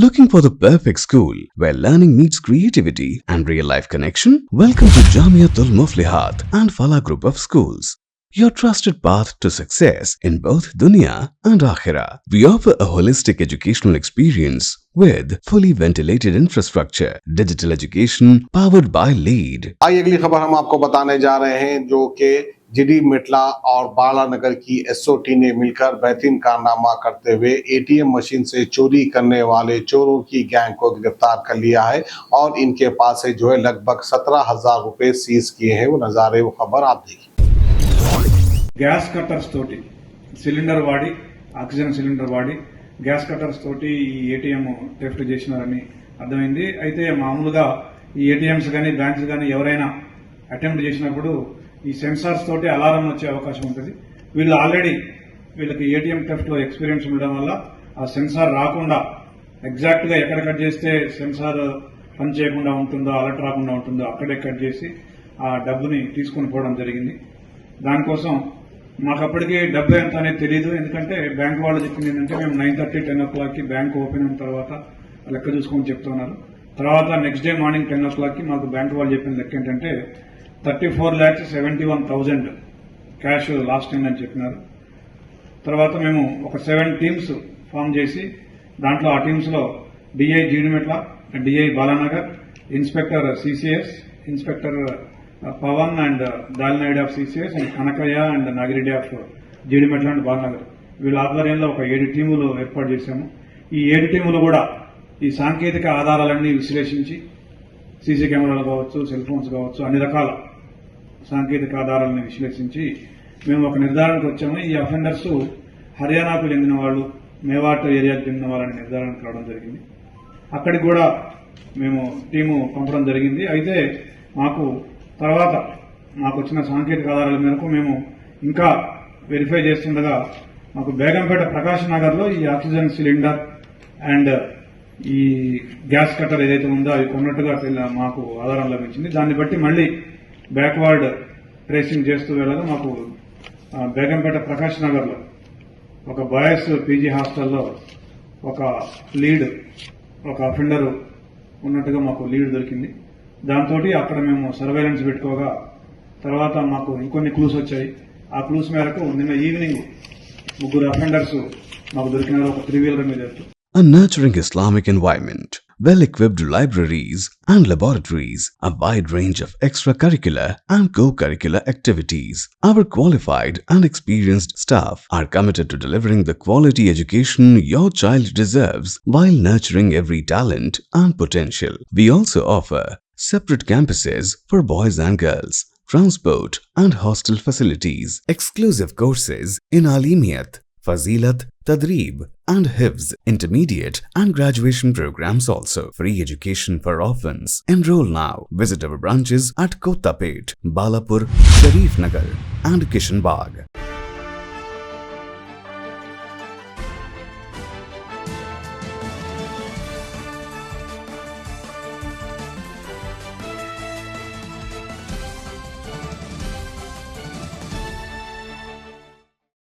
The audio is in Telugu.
Looking for the perfect school where learning meets creativity and real-life connection? Welcome to Jamiatul Muflihat and Falah Group of Schools, your trusted path to success in both dunya and akhirah. We offer a holistic educational experience with fully ventilated infrastructure, digital education powered by LEAD. आइए अगली खबर हम आपको बताने जा रहे हैं जो कि जीडी मिटला और बालानगर की एसओटी ने मिलकर बेहतरीन कारनामा करते हुए एटीएम मशीन से चोरी करने वाले चोरों की गैंग को गिरफ्तार कर लिया है और इनके पास से जो है लगभग 17,000 रुपए सीज किए हैं। वो नजारे वो खबर आप देखिए। గ్యాస్ కట్టర్స్ తోటి సిలిండర్ వాడి ఆక్సిజన్ సిలిండర్ వాడి గ్యాస్ కట్టర్స్ తోటి ఈ ఏటీఎం టెఫ్ట్ చేసినారని అర్థమైంది. అయితే మామూలుగా ఈ ఏటీఎంస్ కానీ బ్యాంక్స్ కానీ ఎవరైనా అటెంప్ట్ చేసినప్పుడు ఈ సెన్సార్స్ తోటి అలారం వచ్చే అవకాశం ఉంటుంది. వీళ్ళు ఆల్రెడీ వీళ్ళకి ఏటీఎం టెఫ్ట్ లో ఎక్స్పీరియన్స్ ఉండడం వల్ల ఆ సెన్సార్ రాకుండా ఎగ్జాక్ట్ గా ఎక్కడ కట్ చేస్తే సెన్సార్ పని చేయకుండా ఉంటుందో అలర్ట్ రాకుండా ఉంటుందో అక్కడే కట్ చేసి ఆ డబ్బుని తీసుకుని పోవడం జరిగింది. దానికోసం మాకు అప్పటికి డబ్బు ఎంత అనేది తెలియదు. ఎందుకంటే బ్యాంక్ వాళ్ళు చెప్పింది ఏంటంటే మేము 9:30, 10 o'clock బ్యాంక్ ఓపెన్ అయిన తర్వాత లెక్క చూసుకొని చెప్తున్నారు. తర్వాత నెక్స్ట్ డే మార్నింగ్ 10 o'clock మాకు బ్యాంక్ వాళ్ళు చెప్పిన లెక్క ఏంటంటే 34,71,000 క్యాష్ లాస్ట్ టైం అని చెప్పినారు. తర్వాత మేము ఒక 7 టీమ్స్ ఫామ్ చేసి దాంట్లో ఆ టీమ్స్ లో DI Jeedimetla, DI Balanagar, inspector CCS, inspector Pavan and Dalinaidu of CCS and Kanakaiah and Nagireddy of Jeedimetla and Balanagar వీళ్ళ ఆధ్వర్యంలో ఒక 7 టీములు ఏర్పాటు చేశాము. ఈ 7 టీములు కూడా ఈ సాంకేతిక ఆధారాలన్నీ విశ్లేషించి సీసీ కెమెరాలు కావచ్చు, సెల్ ఫోన్స్ కావచ్చు, అన్ని రకాల సాంకేతిక ఆధారాలను విశ్లేషించి మేము ఒక నిర్ధారణకు వచ్చాము. ఈ అఫెండర్స్ హర్యానాకు చెందిన వాళ్ళు, మేవాట్ ఏరియాకు చెందిన వాళ్ళని నిర్ధారణకు రావడం జరిగింది. అక్కడికి కూడా మేము టీము పంపడం జరిగింది. అయితే మాకు తర్వాత మాకు వచ్చిన సాంకేతిక ఆధారాల మేరకు మేము ఇంకా వెరిఫై చేస్తుండగా మాకు బేగంపేట ప్రకాష్ నగర్ లో ఈ ఆక్సిజన్ సిలిండర్ అండ్ ఈ గ్యాస్ కట్టర్ ఏదైతే ఉందో అది కొన్నట్టుగా మాకు ఆధారం లభించింది. దాన్ని బట్టి మళ్లీ బ్యాక్వర్డ్ ట్రేసింగ్ చేస్తూ వెళ్ళగా మాకు బేగంపేట ప్రకాష్ నగర్ లో ఒక బాయ్స్ పీజీ హాస్టల్లో ఒక లీడ్, ఒక అఫెండర్ ఉన్నట్టుగా మాకు లీడ్ దొరికింది. దాంతో అక్కడ మేము సర్వేలెన్స్ పెట్టుకోగా తర్వాత మాకు ఇంకొన్ని క్లూస్ వచ్చాయి. ఆ క్లూస్ మేరకు నిన్న ఈవినింగ్ 3 అఫెండర్స్ మాకు దొరికినారు ఒక 3-wheeler మీద. A nurturing Islamic environment, well-equipped libraries and laboratories, a wide range of extracurricular and co-curricular activities. Our qualified and experienced staff are committed to delivering the quality education your child deserves while nurturing every talent and potential. We also offer separate campuses for boys and girls, transport and hostel facilities, exclusive courses in Alimiyat, Fazilat, Tadreeb and Hifz, intermediate and graduation programs also. Free education for orphans. Enroll now. Visit our branches at Kottapet, Balapur, Sharif Nagar and Kishan Bagh.